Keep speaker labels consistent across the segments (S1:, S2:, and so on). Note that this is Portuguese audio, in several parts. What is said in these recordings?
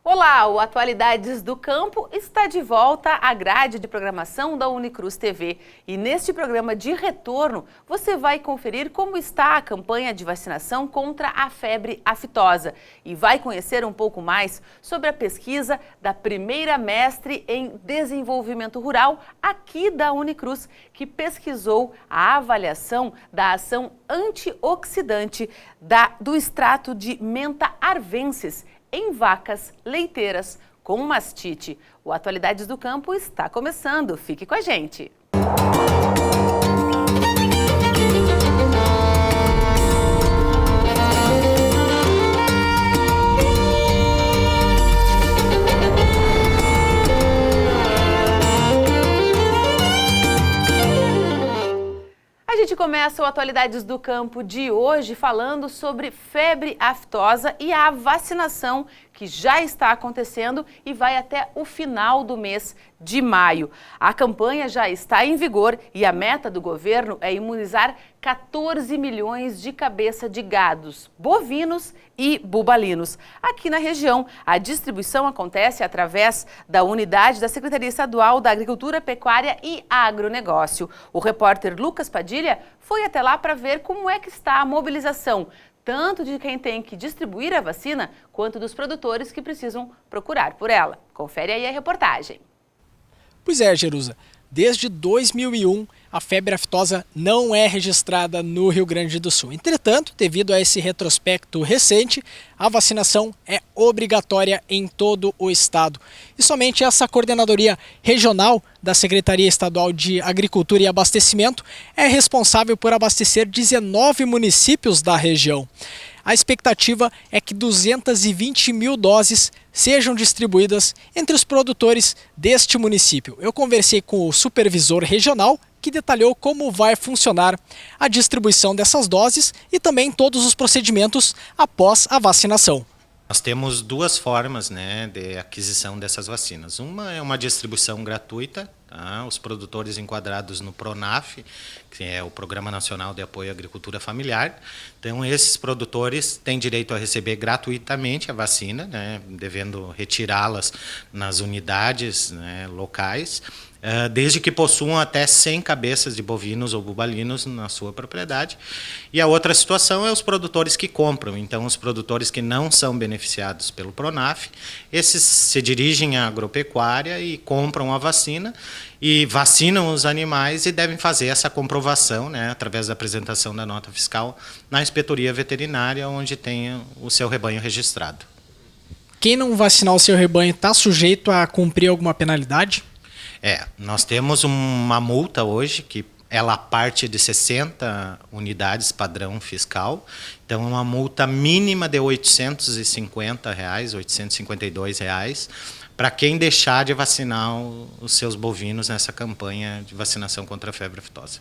S1: Olá, o Atualidades do Campo está de volta à grade de programação da Unicruz TV. E neste programa de retorno, você vai conferir como está a campanha de vacinação contra a febre aftosa. E vai conhecer um pouco mais sobre a pesquisa da primeira mestre em desenvolvimento rural aqui da Unicruz, que pesquisou a avaliação da ação antioxidante do extrato de menta arvensis em vacas leiteiras com mastite. O Atualidades do Campo está começando. Fique com a gente. A gente começa o Atualidades do Campo de hoje falando sobre febre aftosa e a vacinação que já está acontecendo e vai até o final do mês de maio. A campanha já está em vigor e a meta do governo é imunizar 14 milhões de cabeça de gados, bovinos e bubalinos. Aqui na região, a distribuição acontece através da unidade da Secretaria Estadual da Agricultura, Pecuária e Agronegócio. O repórter Lucas Padilha foi até lá para ver como é que está a mobilização, tanto de quem tem que distribuir a vacina, quanto dos produtores que precisam procurar por ela. Confere aí a reportagem.
S2: Pois é, Jerusa. Desde 2001, a febre aftosa não é registrada no Rio Grande do Sul. Entretanto, devido a esse retrospecto recente, a vacinação é obrigatória em todo o estado. E somente essa coordenadoria regional da Secretaria Estadual de Agricultura e Abastecimento é responsável por abastecer 19 municípios da região. A expectativa é que 220 mil doses sejam distribuídas entre os produtores deste município. Eu conversei com o supervisor regional, que detalhou como vai funcionar a distribuição dessas doses e também todos os procedimentos após a vacinação.
S3: Nós temos duas formas, de aquisição dessas vacinas. Uma é uma distribuição gratuita, tá? Os produtores enquadrados no PRONAF, que é o Programa Nacional de Apoio à Agricultura Familiar. Então, esses produtores têm direito a receber gratuitamente a vacina, devendo retirá-las nas unidades locais, desde que possuam até 100 cabeças de bovinos ou bubalinos na sua propriedade. E a outra situação é os produtores que compram. Então, os produtores que não são beneficiados pelo PRONAF, esses se dirigem à agropecuária e compram a vacina e vacinam os animais e devem fazer essa comprovação, através da apresentação da nota fiscal na inspetoria veterinária, onde tem o seu rebanho registrado.
S2: Quem não vacinar o seu rebanho está sujeito a cumprir alguma penalidade?
S3: Nós temos uma multa hoje que ela parte de 60 unidades padrão fiscal, então é uma multa mínima de R$ 850, R$ 852, para quem deixar de vacinar os seus bovinos nessa campanha de vacinação contra a febre aftosa.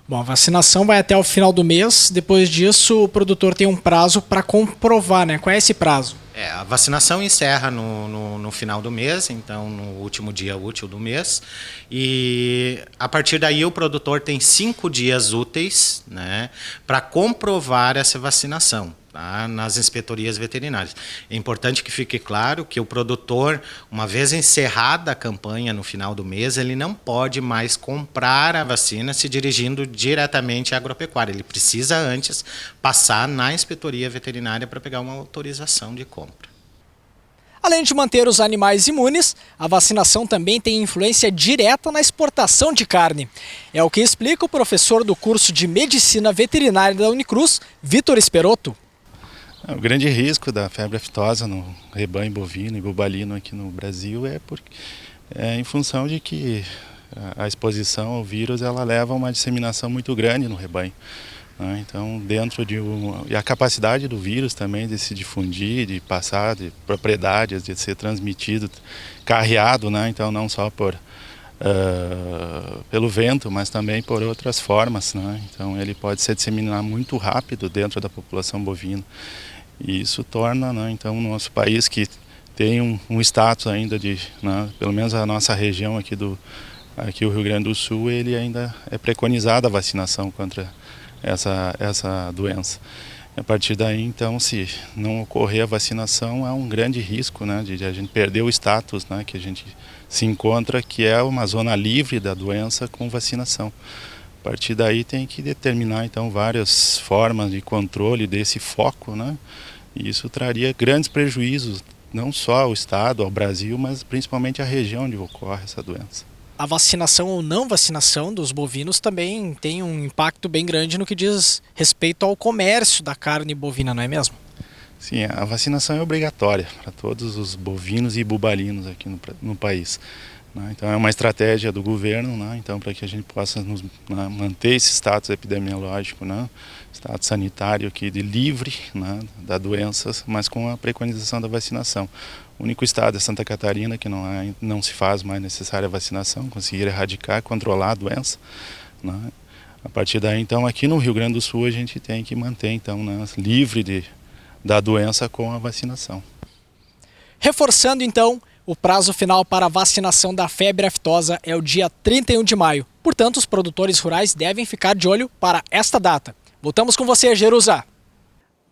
S2: Bom, a vacinação vai até o final do mês, depois disso o produtor tem um prazo para comprovar, Qual é esse prazo?
S3: A vacinação encerra no final do mês, então no último dia útil do mês, e a partir daí o produtor tem 5 dias úteis para comprovar essa vacinação, tá? Nas inspetorias veterinárias. É importante que fique claro que o produtor, uma vez encerrada a campanha no final do mês, ele não pode mais comprar a vacina se dirigindo diretamente à agropecuária. Ele precisa antes passar na inspetoria veterinária para pegar uma autorização de compra.
S2: Além de manter os animais imunes, a vacinação também tem influência direta na exportação de carne. É o que explica o professor do curso de Medicina Veterinária da Unicruz, Vitor Esperotto.
S4: O grande risco da febre aftosa no rebanho bovino e bubalino aqui no Brasil é em função de que a exposição ao vírus ela leva a uma disseminação muito grande no rebanho. Então, e a capacidade do vírus também de se difundir, de passar de propriedades, de ser transmitido, carreado, então não só pelo vento, mas também por outras formas, Então ele pode se disseminar muito rápido dentro da população bovina. E isso torna, então, o nosso país, que tem um status ainda pelo menos a nossa região aqui o Rio Grande do Sul, ele ainda é preconizada a vacinação contra essa doença. A partir daí, então, se não ocorrer a vacinação, há um grande risco, né, de a gente perder o status, né, que a gente se encontra, que é uma zona livre da doença com vacinação. A partir daí tem que determinar, então, várias formas de controle desse foco, né, e isso traria grandes prejuízos, não só ao Estado, ao Brasil, mas principalmente à região onde ocorre essa doença.
S2: A vacinação ou não vacinação dos bovinos também tem um impacto bem grande no que diz respeito ao comércio da carne bovina, não é mesmo?
S4: Sim, a vacinação é obrigatória para todos os bovinos e bubalinos aqui no país. Então é uma estratégia do governo, então, para que a gente possa manter esse status epidemiológico, status sanitário aqui de livre da doença, mas com a preconização da vacinação. O único estado é Santa Catarina que não se faz mais necessária a vacinação, conseguir erradicar, controlar a doença. A partir daí, então, aqui no Rio Grande do Sul a gente tem que manter, então, livre da doença com a vacinação.
S2: Reforçando, então, o prazo final para a vacinação da febre aftosa é o dia 31 de maio. Portanto, os produtores rurais devem ficar de olho para esta data. Voltamos com você, Jerusa.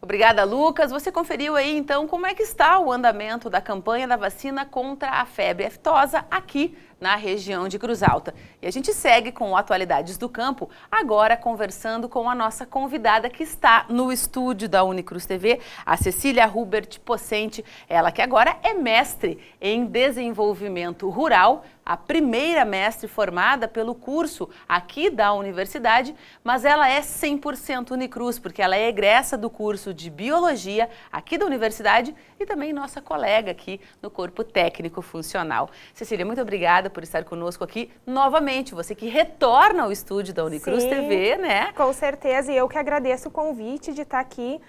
S1: Obrigada, Lucas. Você conferiu aí, então, como é que está o andamento da campanha da vacina contra a febre aftosa aqui na região de Cruz Alta. E a gente segue com Atualidades do Campo, agora conversando com a nossa convidada que está no estúdio da Unicruz TV, a Cecília Hubert Possente, ela que agora é mestre em desenvolvimento rural, a primeira mestre formada pelo curso aqui da universidade, mas ela é 100% Unicruz, porque ela é egressa do curso de Biologia aqui da universidade e também nossa colega aqui no Corpo Técnico Funcional. Cecília, muito obrigada por estar conosco aqui novamente, você que retorna ao estúdio da Unicruz TV, né?
S5: Com certeza, e eu que agradeço o convite de estar aqui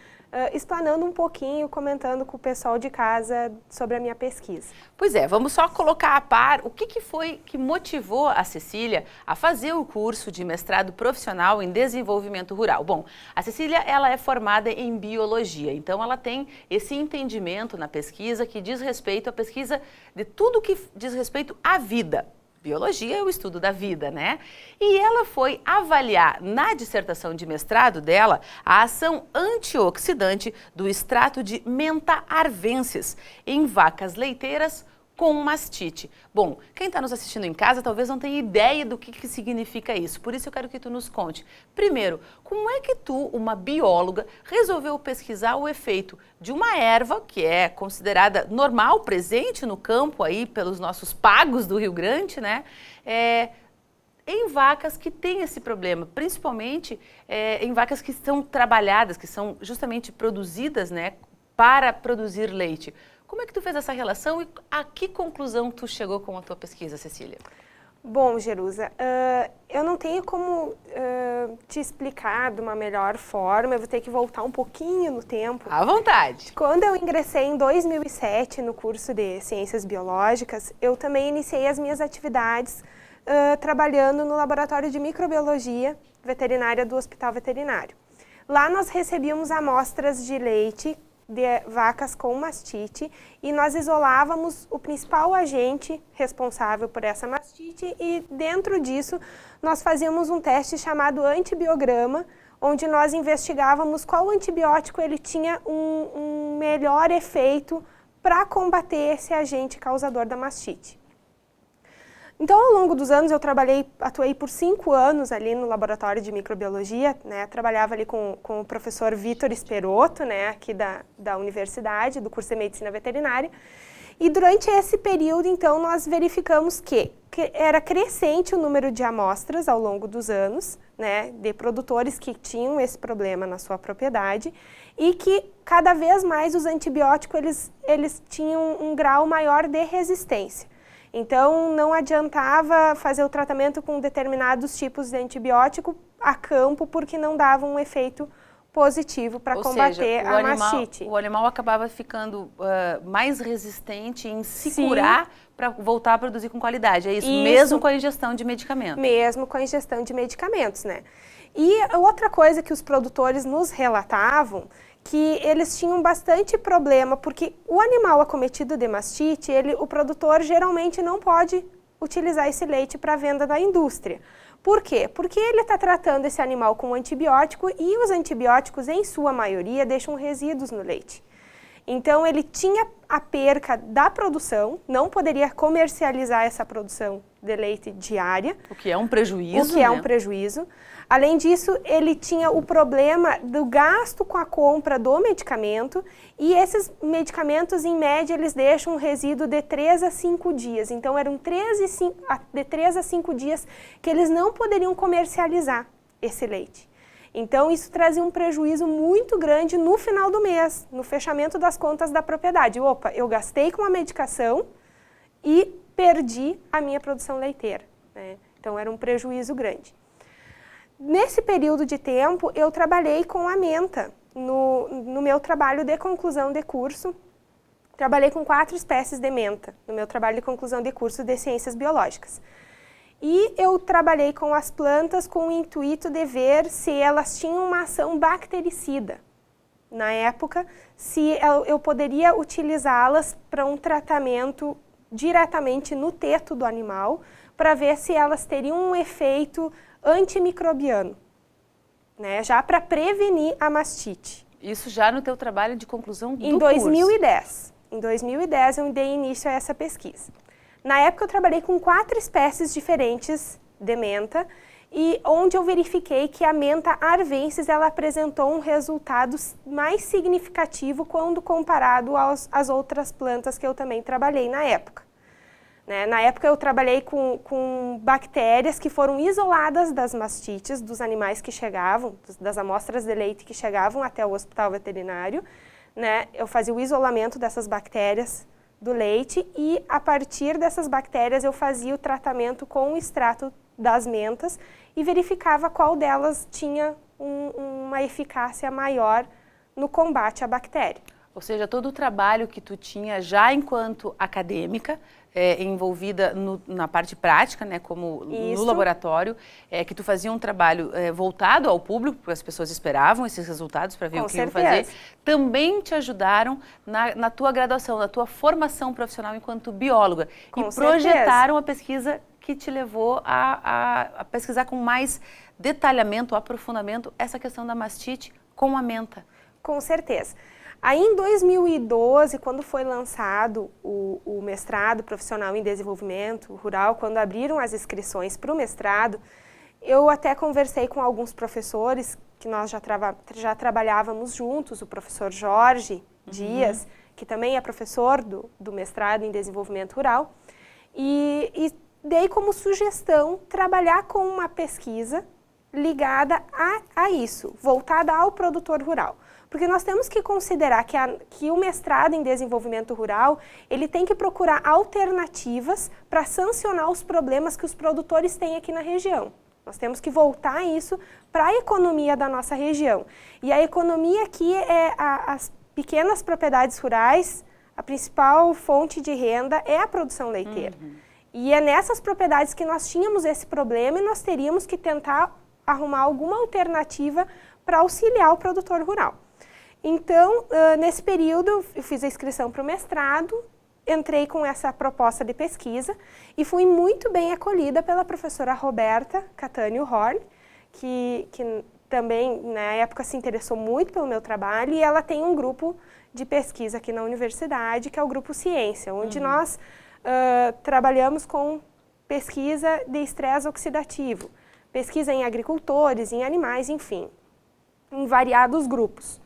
S5: explanando um pouquinho, comentando com o pessoal de casa sobre a minha pesquisa.
S1: Pois é, vamos só colocar a par o que foi que motivou a Cecília a fazer o curso de mestrado profissional em desenvolvimento rural. Bom, a Cecília ela é formada em biologia, então ela tem esse entendimento na pesquisa que diz respeito à pesquisa de tudo que diz respeito à vida. Biologia é o estudo da vida, né? E ela foi avaliar na dissertação de mestrado dela a ação antioxidante do extrato de Mentha arvensis em vacas leiteiras com mastite. Bom, quem está nos assistindo em casa talvez não tenha ideia do que significa isso, por isso eu quero que tu nos conte. Primeiro, como é que tu, uma bióloga, resolveu pesquisar o efeito de uma erva, que é considerada normal, presente no campo aí pelos nossos pagos do Rio Grande, né? Em vacas que têm esse problema, principalmente em vacas que são trabalhadas, que são justamente produzidas, né, para produzir leite. Como é que tu fez essa relação e a que conclusão tu chegou com a tua pesquisa, Cecília?
S5: Bom, Jerusa, eu não tenho como te explicar de uma melhor forma, eu vou ter que voltar um pouquinho no tempo.
S1: À vontade.
S5: Quando eu ingressei em 2007 no curso de Ciências Biológicas, eu também iniciei as minhas atividades trabalhando no Laboratório de Microbiologia Veterinária do Hospital Veterinário. Lá nós recebíamos amostras de leite de vacas com mastite e nós isolávamos o principal agente responsável por essa mastite e dentro disso nós fazíamos um teste chamado antibiograma, onde nós investigávamos qual antibiótico ele tinha um melhor efeito para combater esse agente causador da mastite. Então, ao longo dos anos, eu atuei por 5 anos ali no laboratório de microbiologia, né? Trabalhava ali com o professor Vitor Esperotto, né? Aqui da universidade, do curso de Medicina Veterinária. E durante esse período, então, nós verificamos que era crescente o número de amostras ao longo dos anos, né? De produtores que tinham esse problema na sua propriedade e que cada vez mais os antibióticos, eles tinham um grau maior de resistência. Então, não adiantava fazer o tratamento com determinados tipos de antibiótico a campo, porque não dava um efeito positivo para combater a mastite.
S1: O animal acabava ficando mais resistente em se curar para voltar a produzir com qualidade. É isso, mesmo com a ingestão de medicamentos?
S5: Mesmo com a ingestão de medicamentos, né? E outra coisa que os produtores nos relatavam, que eles tinham bastante problema, porque o animal acometido de mastite, o produtor geralmente não pode utilizar esse leite para venda da indústria, Por quê? Porque ele está tratando esse animal com antibiótico e os antibióticos, em sua maioria, deixam resíduos no leite. Então, ele tinha a perca da produção, não poderia comercializar essa produção de leite diária.
S1: O que é um prejuízo,
S5: O que é um prejuízo. Além disso, ele tinha o problema do gasto com a compra do medicamento e esses medicamentos, em média, eles deixam um resíduo de 3 a 5 dias. Então, eram de 3 a 5 dias que eles não poderiam comercializar esse leite. Então, isso trazia um prejuízo muito grande no final do mês, no fechamento das contas da propriedade. Opa, eu gastei com a medicação e perdi a minha produção leiteira, né? Então, era um prejuízo grande. Nesse período de tempo, eu trabalhei com a menta. No meu trabalho de conclusão de curso, trabalhei com 4 espécies de menta, no meu trabalho de conclusão de curso de Ciências Biológicas. E eu trabalhei com as plantas com o intuito de ver se elas tinham uma ação bactericida. Na época, se eu poderia utilizá-las para um tratamento diretamente no teto do animal, para ver se elas teriam um efeito antimicrobiano, né, já para prevenir a mastite.
S1: Isso já no teu trabalho de conclusão do curso?
S5: Em 2010. Em 2010 eu dei início a essa pesquisa. Na época eu trabalhei com 4 espécies diferentes de menta e onde eu verifiquei que a menta arvensis ela apresentou um resultado mais significativo quando comparado às outras plantas que eu também trabalhei na época. Na época eu trabalhei com bactérias que foram isoladas das mastites dos animais que chegavam, das amostras de leite que chegavam até o hospital veterinário, né? Eu fazia o isolamento dessas bactérias do leite e a partir dessas bactérias eu fazia o tratamento com o extrato das mentas e verificava qual delas tinha uma eficácia maior no combate à bactéria.
S1: Ou seja, todo o trabalho que tu tinha já enquanto acadêmica, envolvida na parte prática, né, como no laboratório, que tu fazia um trabalho voltado ao público, porque as pessoas esperavam esses resultados para ver o que iam fazer, também te ajudaram na tua graduação, na tua formação profissional enquanto bióloga. E projetaram a pesquisa que te levou a pesquisar com mais detalhamento, aprofundamento, essa questão da mastite com a menta.
S5: Com certeza. Aí em 2012, quando foi lançado o mestrado profissional em desenvolvimento rural, quando abriram as inscrições para o mestrado, eu até conversei com alguns professores que nós já trabalhávamos juntos, o professor Jorge Dias, que também é professor do mestrado em desenvolvimento rural, e dei como sugestão trabalhar com uma pesquisa ligada a isso, voltada ao produtor rural. Porque nós temos que considerar que o mestrado em desenvolvimento rural, ele tem que procurar alternativas para sancionar os problemas que os produtores têm aqui na região. Nós temos que voltar isso para a economia da nossa região. E a economia aqui é as pequenas propriedades rurais, a principal fonte de renda é a produção leiteira. E é nessas propriedades que nós tínhamos esse problema e nós teríamos que tentar arrumar alguma alternativa para auxiliar o produtor rural. Então, nesse período, eu fiz a inscrição para o mestrado, entrei com essa proposta de pesquisa e fui muito bem acolhida pela professora Roberta Catânio Horn, que também, na época, se interessou muito pelo meu trabalho, e ela tem um grupo de pesquisa aqui na universidade, que é o Grupo Ciência, onde nós trabalhamos com pesquisa de estresse oxidativo, pesquisa em agricultores, em animais, enfim, em variados grupos.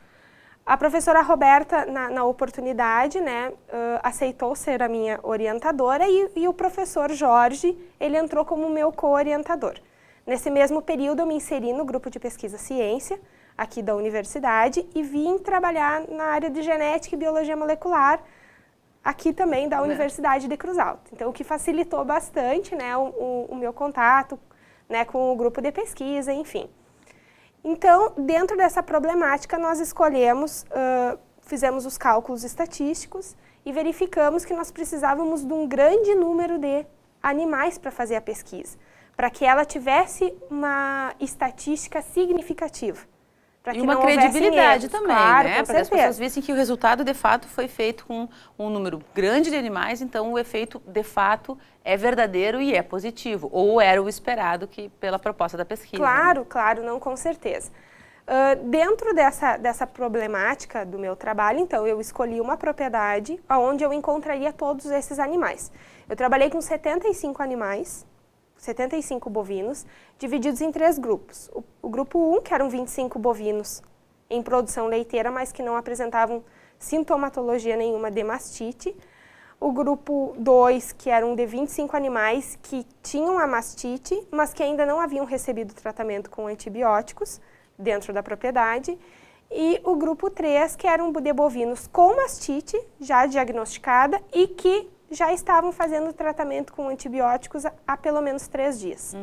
S5: A professora Roberta, na oportunidade, né, aceitou ser a minha orientadora e o professor Jorge, ele entrou como meu co-orientador. Nesse mesmo período, eu me inseri no grupo de pesquisa ciência, aqui da universidade, e vim trabalhar na área de genética e biologia molecular, aqui também da Universidade de Cruz Alta. Então, o que facilitou bastante, né, o meu contato, né, com o grupo de pesquisa, enfim. Então, dentro dessa problemática, nós escolhemos, fizemos os cálculos estatísticos e verificamos que nós precisávamos de um grande número de animais para fazer a pesquisa, para que ela tivesse uma estatística significativa,
S1: E uma credibilidade também,
S5: claro,
S1: né? Para que as pessoas vissem que o resultado, de fato, foi feito com um número grande de animais, então o efeito, de fato, é verdadeiro e é positivo, ou era o esperado pela proposta da pesquisa.
S5: Claro,
S1: né?
S5: claro, não, com certeza. Dentro dessa problemática do meu trabalho, então, eu escolhi uma propriedade onde eu encontraria todos esses animais. Eu trabalhei com 75 animais, 75 bovinos, divididos em 3 grupos. O grupo 1, que eram 25 bovinos em produção leiteira, mas que não apresentavam sintomatologia nenhuma de mastite. O grupo 2, que eram de 25 animais que tinham a mastite, mas que ainda não haviam recebido tratamento com antibióticos dentro da propriedade. E o grupo 3, que eram de bovinos com mastite, já diagnosticada, e que já estavam fazendo tratamento com antibióticos há pelo menos 3 dias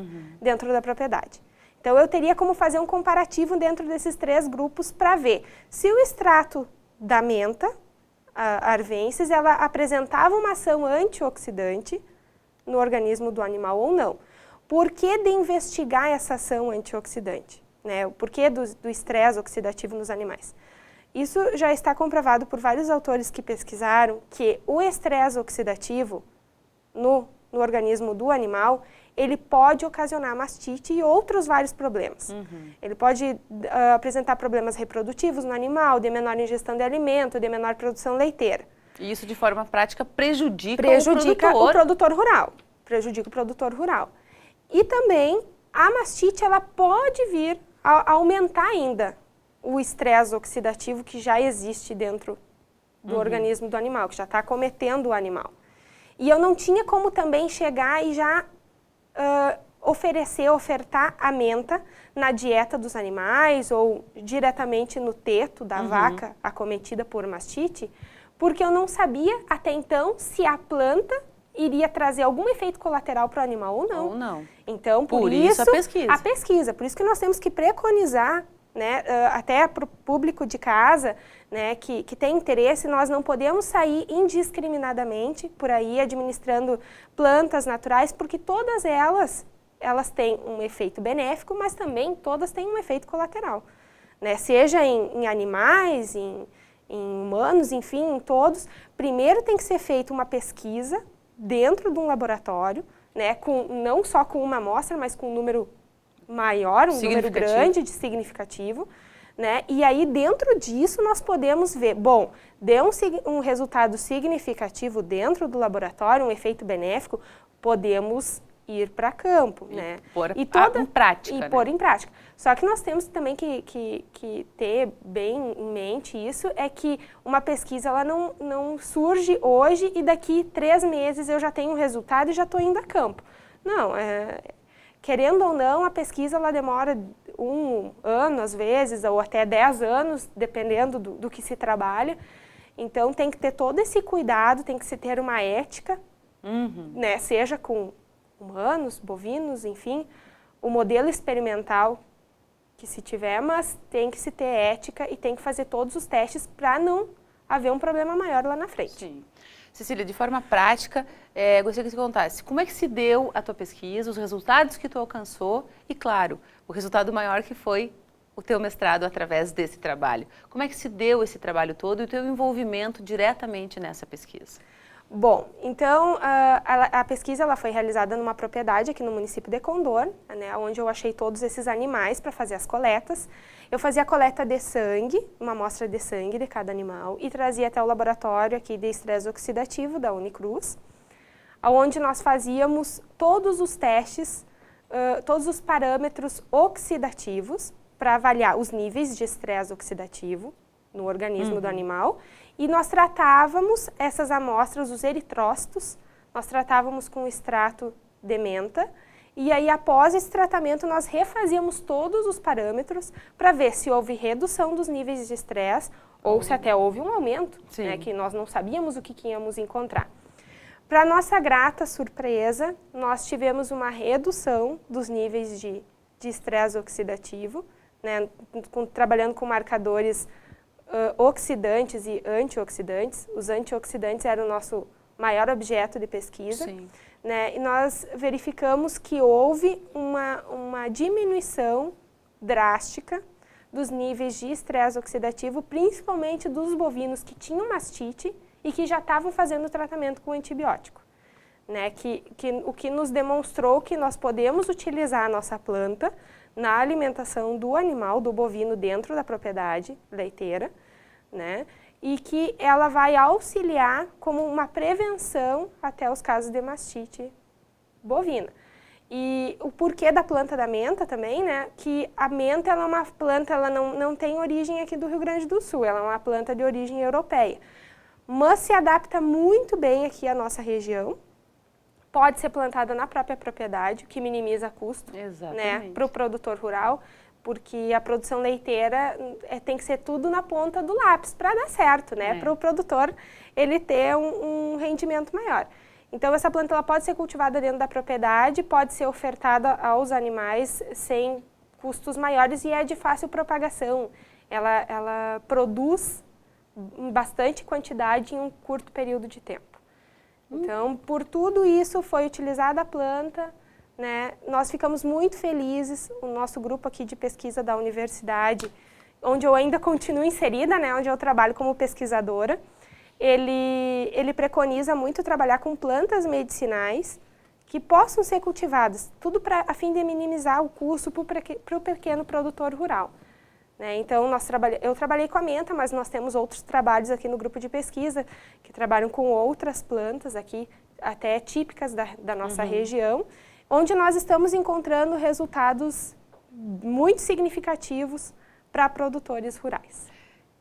S5: dentro da propriedade. Então, eu teria como fazer um comparativo dentro desses 3 grupos para ver se o extrato da menta, a arvensis, ela apresentava uma ação antioxidante no organismo do animal ou não. Por que de investigar essa ação antioxidante? Né? O porquê do estresse oxidativo nos animais? Isso já está comprovado por vários autores que pesquisaram que o estresse oxidativo no organismo do animal, ele pode ocasionar mastite e outros vários problemas. Ele pode apresentar problemas reprodutivos no animal, de menor ingestão de alimento, de menor produção leiteira.
S1: E isso, de forma prática, prejudica
S5: o produtor rural. Prejudica o produtor rural. E também, a mastite, ela pode vir a aumentar ainda o estresse oxidativo que já existe dentro do organismo do animal, que já está acometendo o animal. E eu não tinha como também chegar e já ofertar a menta na dieta dos animais ou diretamente no teto da vaca acometida por mastite, porque eu não sabia até então se a planta iria trazer algum efeito colateral para o animal ou não.
S1: Ou não.
S5: Então, por isso
S1: a pesquisa.
S5: A pesquisa. Por isso que nós temos que preconizar, né, até para o público de casa, né, que tem interesse, nós não podemos sair indiscriminadamente por aí administrando plantas naturais, porque todas elas têm um efeito benéfico, mas também todas têm um efeito colateral. Né? Seja em animais, em humanos, enfim, em todos. Primeiro tem que ser feita uma pesquisa dentro de um laboratório, né, não só com uma amostra, mas com um número maior, um número grande de significativo, né? E aí dentro disso nós podemos ver, bom, deu um resultado significativo dentro do laboratório, um efeito benéfico, podemos ir para campo, né?
S1: Em prática.
S5: E pôr em prática. Só que nós temos também que ter bem em mente isso, é que uma pesquisa ela não surge hoje e daqui 3 meses eu já tenho um resultado e já estou indo a campo. Não, querendo ou não, a pesquisa ela demora 1 ano, às vezes, ou até 10 anos, dependendo do que se trabalha. Então, tem que ter todo esse cuidado, tem que se ter uma ética, né? Seja com humanos, bovinos, enfim, o modelo experimental que se tiver, mas tem que se ter ética e tem que fazer todos os testes para não haver um problema maior lá na frente.
S1: Sim. Cecília, de forma prática, gostaria que você contasse como é que se deu a tua pesquisa, os resultados que tu alcançou e, claro, o resultado maior que foi o teu mestrado através desse trabalho. Como é que se deu esse trabalho todo e o teu envolvimento diretamente nessa pesquisa?
S5: Bom, então a pesquisa ela foi realizada numa propriedade aqui no município de Condor, né, onde eu achei todos esses animais para fazer as coletas. Eu fazia a coleta de sangue, uma amostra de sangue de cada animal e trazia até o laboratório aqui de estresse oxidativo da Unicruz, onde nós fazíamos todos os testes, todos os parâmetros oxidativos para avaliar os níveis de estresse oxidativo no organismo do animal. E nós tratávamos essas amostras, os eritrócitos, nós tratávamos com extrato de menta. E aí, após esse tratamento, nós refazíamos todos os parâmetros para ver se houve redução dos níveis de estresse ou se até houve um aumento, né, que nós não sabíamos o que íamos encontrar. Para nossa grata surpresa, nós tivemos uma redução dos níveis de estresse oxidativo, né, trabalhando com marcadores oxidantes e antioxidantes. Os antioxidantes eram o nosso maior objeto de pesquisa, né? E nós verificamos que houve uma diminuição drástica dos níveis de estresse oxidativo, principalmente dos bovinos que tinham mastite e que já estavam fazendo o tratamento com antibiótico. Né? O que nos demonstrou que nós podemos utilizar a nossa planta na alimentação do animal, do bovino dentro da propriedade leiteira, né? E que ela vai auxiliar como uma prevenção até os casos de mastite bovina. E o porquê da planta da menta também, né? Que a menta ela é uma planta, ela não tem origem aqui do Rio Grande do Sul, ela é uma planta de origem europeia, mas se adapta muito bem aqui à nossa região. Pode ser plantada na própria propriedade, o que minimiza custo, né, para o produtor rural, porque a produção leiteira tem que ser tudo na ponta do lápis para dar certo, né, para o produtor ele ter um rendimento maior. Então essa planta ela pode ser cultivada dentro da propriedade, pode ser ofertada aos animais sem custos maiores e é de fácil propagação. Ela produz em bastante quantidade em um curto período de tempo. Então, por tudo isso foi utilizada a planta, né? Nós ficamos muito felizes, o nosso grupo aqui de pesquisa da universidade, onde eu ainda continuo inserida, né? Onde eu trabalho como pesquisadora, ele preconiza muito trabalhar com plantas medicinais que possam ser cultivadas, tudo a fim de minimizar o custo para o pequeno produtor rural. Então, eu trabalhei com a menta, mas nós temos outros trabalhos aqui no grupo de pesquisa que trabalham com outras plantas aqui, até típicas da nossa região, onde nós estamos encontrando resultados muito significativos para produtores rurais.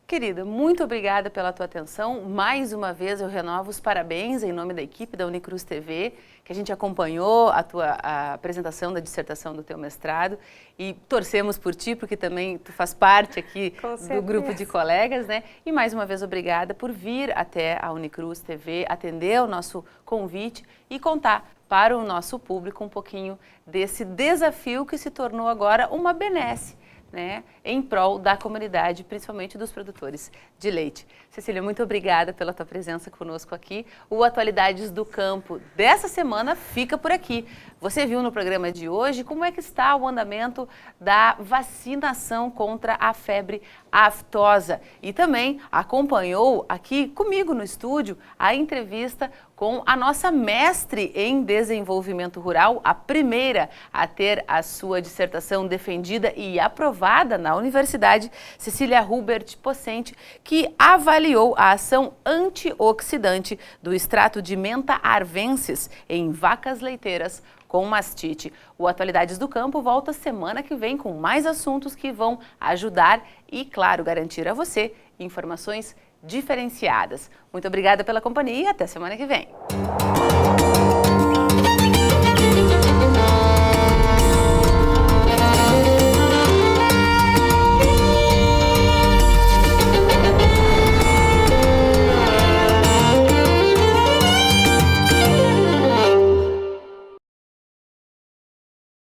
S1: Querida, muito obrigada pela tua atenção. Mais uma vez eu renovo os parabéns em nome da equipe da Unicruz TV, que a gente acompanhou a apresentação da dissertação do teu mestrado e torcemos por ti, porque também tu faz parte aqui do grupo de colegas, né? E mais uma vez obrigada por vir até a Unicruz TV, atender ao nosso convite e contar para o nosso público um pouquinho desse desafio que se tornou agora uma benesse, né, em prol da comunidade, principalmente dos produtores de leite. Cecília, muito obrigada pela tua presença conosco aqui. O Atualidades do Campo dessa semana fica por aqui. Você viu no programa de hoje como é que está o andamento da vacinação contra a febre aftosa e também acompanhou aqui comigo no estúdio a entrevista com a nossa mestre em desenvolvimento rural, a primeira a ter a sua dissertação defendida e aprovada na universidade, Cecília Hubert Possente, que avaliou a ação antioxidante do extrato de menta arvensis em vacas leiteiras com mastite. O Atualidades do Campo volta semana que vem com mais assuntos que vão ajudar e, claro, garantir a você informações diferenciadas. Muito obrigada pela companhia e até semana que vem.